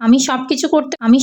আমি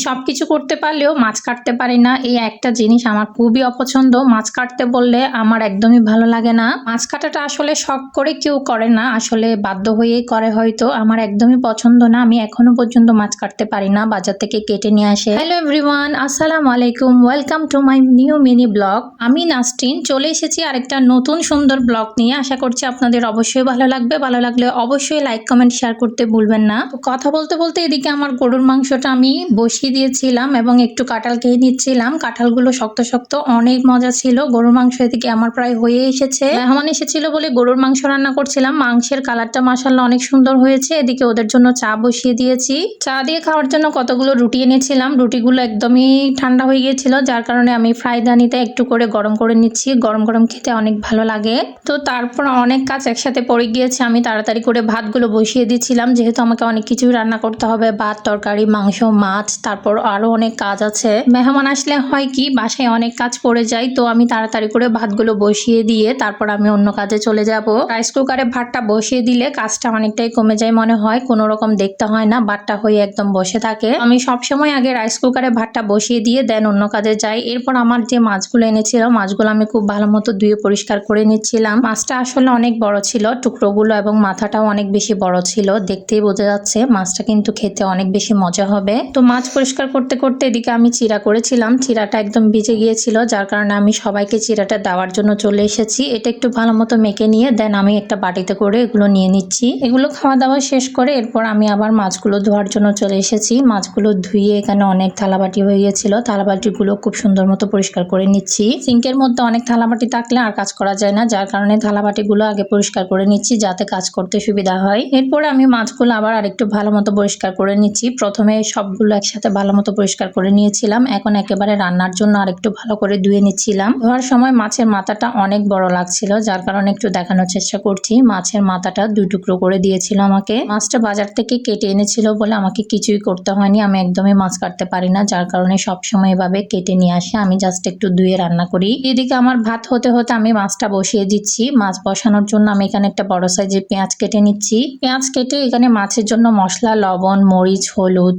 সবকিছু করতে পারলেও মাছ কাটতে পারি না। এই একটা জিনিস আমার খুবই অপছন্দ। মাছ কাটতে বললে আমার একদমই ভালো লাগে না। মাছ কাটাটা আসলে শখ করে কেউ করে না, আসলে বাধ্য হয়েই করে হয়তো। আমার একদমই পছন্দ না, আমি এখনো পর্যন্ত মাছ কাটতে পারি না, বাজার থেকে কেটে নিয়ে আসে। হ্যালো এভরিওয়ান, আসসালামু আলাইকুম, welcome to my new mini blog. আমি নাসরিন চলে এসেছি আরেকটা নতুন সুন্দর ব্লগ নিয়ে। আশা করছি আপনাদের অবশ্যই ভালো লাগবে। ভালো লাগলে অবশ্যই লাইক কমেন্ট শেয়ার করতে ভুলবেন না। তো কথা বলতে বলতে এদিকে আমার গরুর মাংসটা আমি বসিয়ে দিয়েছিলাম এবং একটু কাঁঠাল খেয়ে নিচ্ছিলাম। কাঁঠালগুলো শক্ত শক্ত, অনেক মজা ছিল। গরুর মাংস এদিকে আমার প্রায় হয়ে এসেছে। মেহমান এসেছিল বলে গরুর মাংস রান্না করছিলাম। মাংসের কালারটা মাশাআল্লাহ অনেক সুন্দর হয়েছে। এদিকে ওদের জন্য চা বসিয়ে দিয়েছি। চা দিয়ে খাওয়ার জন্য কতগুলো রুটি এনেছিলাম। রুটিগুলো একদমই ঠান্ডা হয়ে গিয়েছিল, যার কারণে আমি ফ্রাইদানিতে একটু করে গরম করে নিচ্ছি। গরম গরম খেতে অনেক ভালো লাগে। তো তারপর অনেক কাজ একসাথে পড়ে গিয়েছে, আমি তাড়াতাড়ি করে ভাতগুলো বসিয়ে দিচ্ছিলাম, যেহেতু আমাকে অনেক কিছুই রান্না করতে হবে। ভাত, তরকারি, মাংস, মাছ, তারপর আরো অনেক কাজ আছে। মেহমান আসলে হয় কি, বাসায় অনেক কাজ পড়ে যায়। তো আমি তাড়াতাড়ি করে ভাতগুলো বসিয়ে দিয়ে তারপর আমি অন্য কাজে চলে যাব। রাইস কুকারে ভাতটা বসিয়ে দিলে কাজটা অনেকটাই কমে যায় মনে হয়, কোনো রকম দেখতে হয় না, ভাতটা হয়ে একদম বসে থাকে। আমি সবসময় আগে রাইস কুকারে ভাতটা বসিয়ে দিয়ে দেন অন্য কাজে যাই। এরপর আমার যে মাছগুলো এনেছিল, মাছগুলো আমি খুব ভালো মতো ধুয়ে পরিষ্কার করে নিচ্ছিলাম। মাছটা আসলে অনেক বড় ছিল, টুকরোগুলো এবং মাথাটাও অনেক বেশি বড় ছিল। দেখতেই বোঝা যাচ্ছে মাছটা কিন্তু খেতে অনেক বেশি মজা হবে। তো মাছ পরিষ্কার করতে করতে এদিকে আমি চিরা করেছিলাম। চিরাটা একদম ভিজে গিয়েছিল, যার কারণে আমি সবাইকে চিরাটা দেওয়ার জন্য চলে এসেছি। এটা একটু ভালো মতো মেখে নিয়ে দেন আমি একটা বাটিতে করে এগুলো নিয়ে নিচ্ছি। এগুলো খাওয়া দাওয়া শেষ করে এরপর আমি আবার মাছগুলো ধোয়ার জন্য চলে এসেছি। মাছগুলো ধুয়ে এখানে অনেক থালাবাটি হয়ে গিয়েছিল, থালাবাটিগুলো খুব সুন্দর মতো পরিষ্কার করে নিচ্ছি। সিঙ্কের মধ্যে অনেক থালাবাটি থাকলে আর কাজ করা যায় না, যার কারণে থালাবাটিগুলো আগে পরিষ্কার করে নিচ্ছি যাতে কাজ করতে সুবিধা হয়। এরপরে আমি মাছগুলো আবার আরেকটু ভালো মতো পরিষ্কার করে নিচ্ছি। প্রথমে সবগুলো একসাথে ভালো মতো পরিষ্কার করে নিয়েছিলাম, এখন একেবারে রান্নার জন্য আরেকটু ভালো করে ধুয়ে নিচ্ছিলাম। ধোয়ার সময় মাছের মাথাটা অনেক বড় লাগছিল, যার কারণে একটু দেখানোর চেষ্টা করছি। মাছের মাথাটা 2 টুকরো করে দিয়েছিল আমাকে। মাছটা বাজার থেকে কেটে এনেছিল বলে আমাকে কিছুই করতে হয়নি। আমি একদমই মাছ কাটতে পারি না, যার কারণে সবসময় এভাবে কেটে নিয়ে আসে, আমি জাস্ট একটু ধুয়ে রান্না করি। এদিকে আমার ভাত হতে হতে আমি মাছটা বসিয়ে দিচ্ছি। মাছ বসানোর জন্য আমি এখানে একটা বড় সাইজের পেঁয়াজ কেটে নিচ্ছি। পেঁয়াজ কেটে এখানে মাছের জন্য মশলা, লবণ, মরিচ, হলুদ,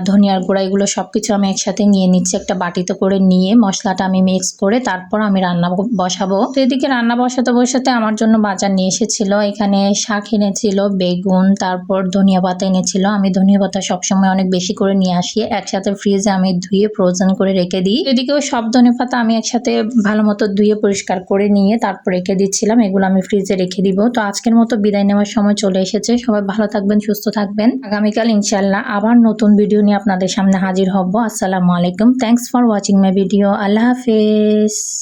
ধনিয়ার গুঁড়া, এগুলো সবকিছু আমি একসাথে নিয়ে নিচ্ছি। একটা বাটিতে করে নিয়ে মশলাটা আমি মিক্স করে তারপর আমি রান্না বসাবো। তো এদিকে রান্না বসাতে বসাতে আমার জন্য বাজার নিয়ে এসেছিল। এখানে শাক এনেছিল, বেগুন, তারপর ধনিয়া পাতা এনেছিল। আমি ধনিয়া পাতা সবসময় অনেক বেশি করে নিয়ে আসি, একসাথে ফ্রিজে আমি ধুয়ে ফ্রোজেন করে রেখে দিই। এদিকেও সব ধনিয়া পাতা আমি একসাথে ভালো মতো ধুয়ে পরিষ্কার করে নিয়ে তারপর রেখে দিচ্ছিলাম। এগুলো আমি ফ্রিজে রেখে দিব। তো আজকের মতো বিদায় নেওয়ার সময় চলে এসেছে। সবাই ভালো থাকবেন, সুস্থ থাকবেন। আগামীকাল ইনশাল্লাহ আবার নতুন ভিডিও নিয়ে আপনাদের সামনে হাজির হব। আসসালামু আলাইকুম, thanks for watching my video. আল্লাহ হাফেজ।